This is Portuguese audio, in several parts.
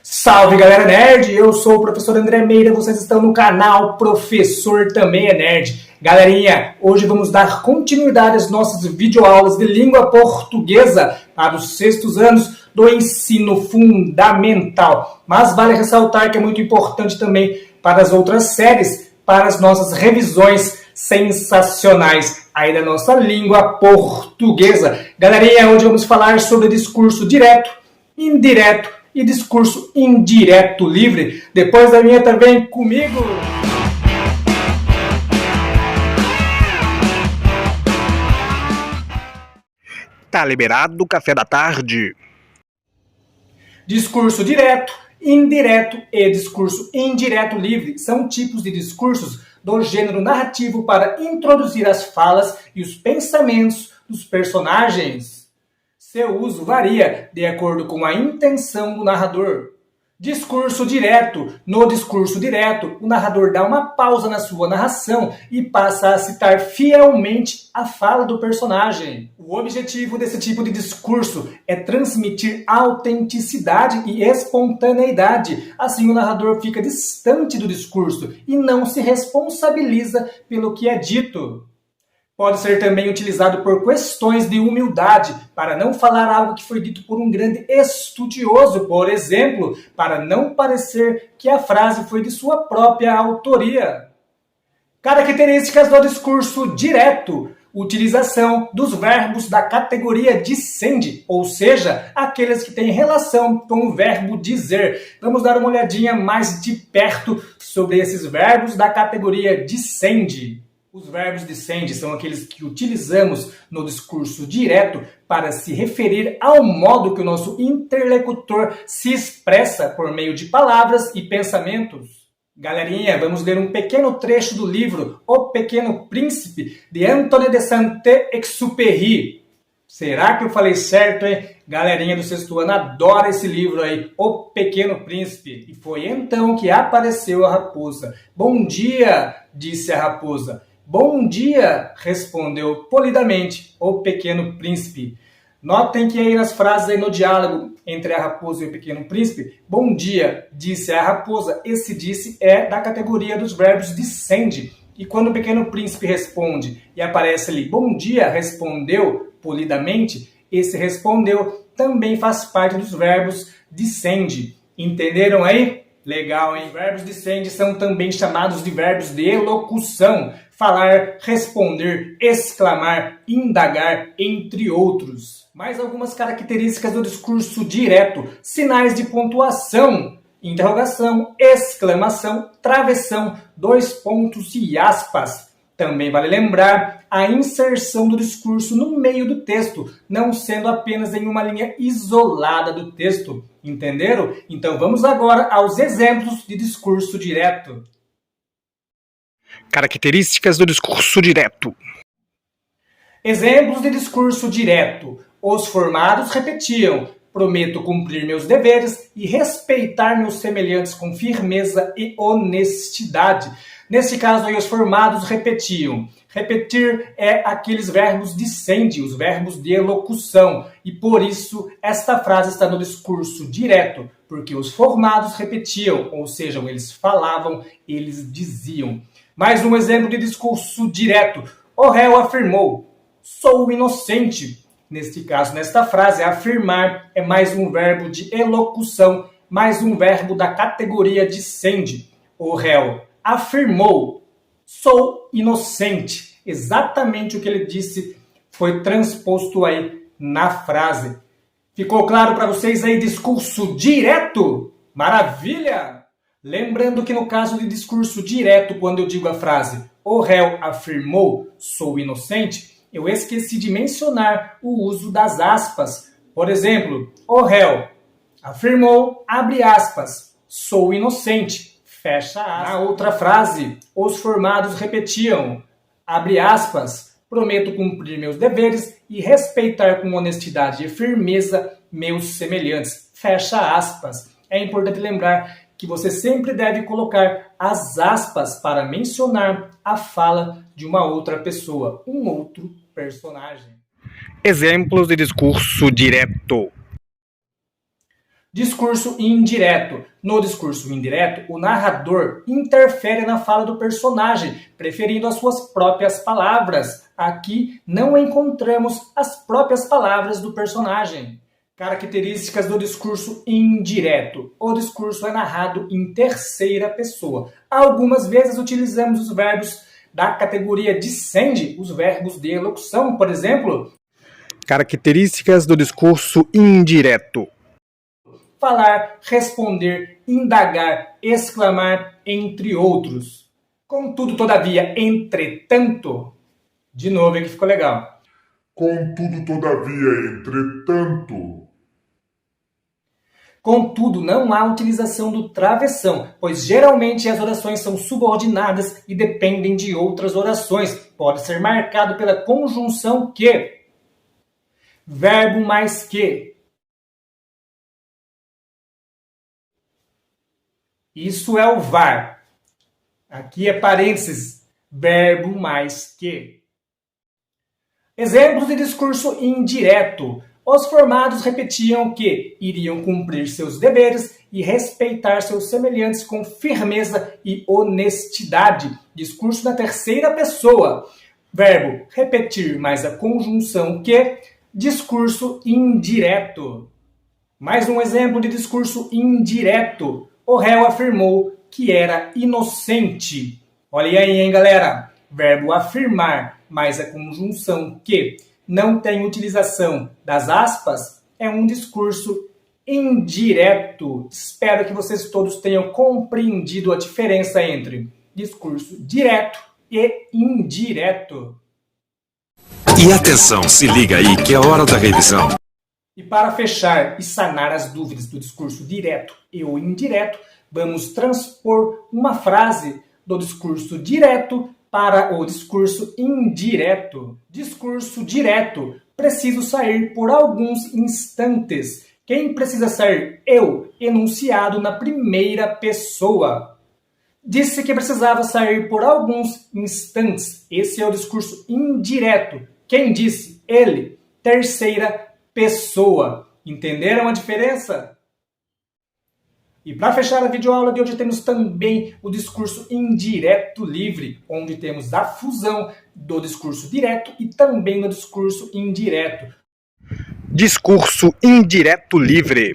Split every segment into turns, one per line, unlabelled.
Salve galera nerd, eu sou o professor André Meira, vocês estão no canal Professor Também é Nerd. Galerinha, hoje vamos dar continuidade às nossas videoaulas de língua portuguesa para os 6º anos do ensino fundamental. Mas vale ressaltar que é muito importante também para as outras séries, para as nossas revisões sensacionais aí da nossa língua portuguesa. Galerinha, hoje vamos falar sobre discurso direto, indireto e discurso indireto livre. Depois da vinheta, vem comigo!
Tá liberado o café da tarde.
Discurso direto, indireto e discurso indireto livre são tipos de discursos do gênero narrativo para introduzir as falas e os pensamentos dos personagens. Seu uso varia de acordo com a intenção do narrador. Discurso direto. No discurso direto, o narrador dá uma pausa na sua narração e passa a citar fielmente a fala do personagem. O objetivo desse tipo de discurso é transmitir autenticidade e espontaneidade. Assim, o narrador fica distante do discurso e não se responsabiliza pelo que é dito. Pode ser também utilizado por questões de humildade, para não falar algo que foi dito por um grande estudioso, por exemplo, para não parecer que a frase foi de sua própria autoria. Características do discurso direto. Utilização dos verbos da categoria dicende, ou seja, aqueles que têm relação com o verbo dizer. Vamos dar uma olhadinha mais de perto sobre esses verbos da categoria dicende. Os verbos dicende são aqueles que utilizamos no discurso direto para se referir ao modo que o nosso interlocutor se expressa por meio de palavras e pensamentos. Galerinha, vamos ler um pequeno trecho do livro O Pequeno Príncipe, de Antoine de Saint-Exupéry. Será que eu falei certo, hein? Galerinha do 6º ano adora esse livro aí, O Pequeno Príncipe. E foi então que apareceu a raposa. Bom dia, disse a raposa. Bom dia, respondeu polidamente o pequeno príncipe. Notem que aí nas frases, aí no diálogo entre a raposa e o pequeno príncipe, bom dia, disse a raposa, esse disse é da categoria dos verbos dicende. E quando o pequeno príncipe responde e aparece ali, bom dia, respondeu polidamente, esse respondeu também faz parte dos verbos dicende. Entenderam aí? Legal, hein? Os verbos dicende são também chamados de verbos de elocução. Falar, responder, exclamar, indagar, entre outros. Mais algumas características do discurso direto. Sinais de pontuação. Interrogação, exclamação, travessão, 2 pontos e aspas. Também vale lembrar a inserção do discurso no meio do texto, não sendo apenas em uma linha isolada do texto. Entenderam? Então vamos agora aos exemplos de discurso direto.
Características do discurso direto.
Exemplos de discurso direto. Os formados repetiam: prometo cumprir meus deveres e respeitar meus semelhantes com firmeza e honestidade. Nesse caso aí, os formados repetiam. Repetir é aqueles verbos dicende, os verbos de elocução. E por isso, esta frase está no discurso direto, porque os formados repetiam, ou seja, eles falavam, eles diziam. Mais um exemplo de discurso direto. O réu afirmou: sou inocente. Neste caso, nesta frase, afirmar é mais um verbo de elocução, mais um verbo da categoria dicende. O réu afirmou: sou inocente. Exatamente o que ele disse foi transposto aí na frase. Ficou claro para vocês aí discurso direto? Maravilha! Lembrando que no caso de discurso direto, quando eu digo a frase o réu afirmou, sou inocente, eu esqueci de mencionar o uso das aspas. Por exemplo, o réu afirmou, abre aspas, sou inocente, fecha aspas. Na outra frase, os formados repetiam, abre aspas, prometo cumprir meus deveres e respeitar com honestidade e firmeza meus semelhantes, fecha aspas. É importante lembrar que você sempre deve colocar as aspas para mencionar a fala de uma outra pessoa, um outro personagem.
Exemplos de discurso direto.
Discurso indireto. No discurso indireto, o narrador interfere na fala do personagem, preferindo as suas próprias palavras. Aqui não encontramos as próprias palavras do personagem. Características do discurso indireto. O discurso é narrado em terceira pessoa. Algumas vezes utilizamos os verbos da categoria dicende, os verbos de elocução, por exemplo.
Características do discurso indireto.
Falar, responder, indagar, exclamar, entre outros. Contudo, todavia, entretanto. De novo, aqui ficou legal.
Contudo, todavia, entretanto.
Contudo, não há utilização do travessão, pois geralmente as orações são subordinadas e dependem de outras orações. Pode ser marcado pela conjunção que. Verbo mais que. Isso é o VAR. Aqui é parênteses. Verbo mais que. Exemplos de discurso indireto. Os formados repetiam que iriam cumprir seus deveres e respeitar seus semelhantes com firmeza e honestidade. Discurso na terceira pessoa. Verbo repetir mais a conjunção que. Discurso indireto. Mais um exemplo de discurso indireto. O réu afirmou que era inocente. Olha aí, hein, galera? Verbo afirmar mais a conjunção que não tem utilização das aspas é um discurso indireto. Espero que vocês todos tenham compreendido a diferença entre discurso direto e indireto.
E atenção, se liga aí que é hora da revisão.
E para fechar e sanar as dúvidas do discurso direto e o indireto, vamos transpor uma frase do discurso direto para o discurso indireto. Discurso direto. Preciso sair por alguns instantes. Quem precisa sair? Eu, enunciado na primeira pessoa. Disse que precisava sair por alguns instantes. Esse é o discurso indireto. Quem disse? Ele. Terceira pessoa. Entenderam a diferença? E para fechar a videoaula de hoje temos também o discurso indireto livre, onde temos a fusão do discurso direto e também do discurso indireto.
Discurso indireto livre.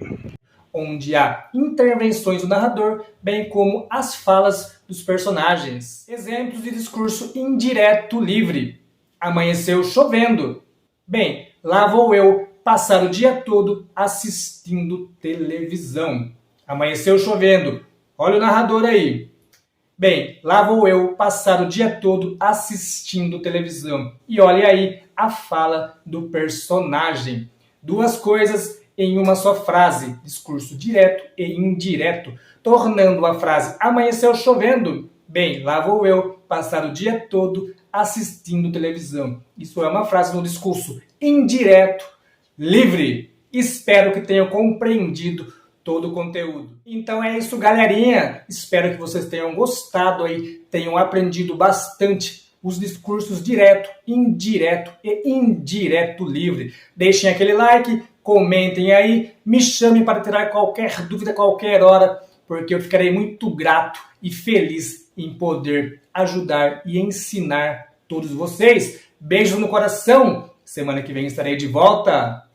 Onde há intervenções do narrador, bem como as falas dos personagens. Exemplos de discurso indireto livre. Amanheceu chovendo. Bem, lá vou eu passar o dia todo assistindo televisão. Amanheceu chovendo. Olha o narrador aí. Bem, lá vou eu passar o dia todo assistindo televisão. E olha aí a fala do personagem. Duas coisas em uma só frase. Discurso direto e indireto. Tornando a frase amanheceu chovendo. Bem, lá vou eu passar o dia todo assistindo televisão. Isso é uma frase no discurso indireto livre. Espero que tenham compreendido todo o conteúdo. Então é isso, galerinha. Espero que vocês tenham gostado aí, tenham aprendido bastante os discursos direto, indireto e indireto livre. Deixem aquele like, comentem aí, me chamem para tirar qualquer dúvida, qualquer hora, porque eu ficarei muito grato e feliz em poder ajudar e ensinar todos vocês. Beijo no coração. Semana que vem estarei de volta.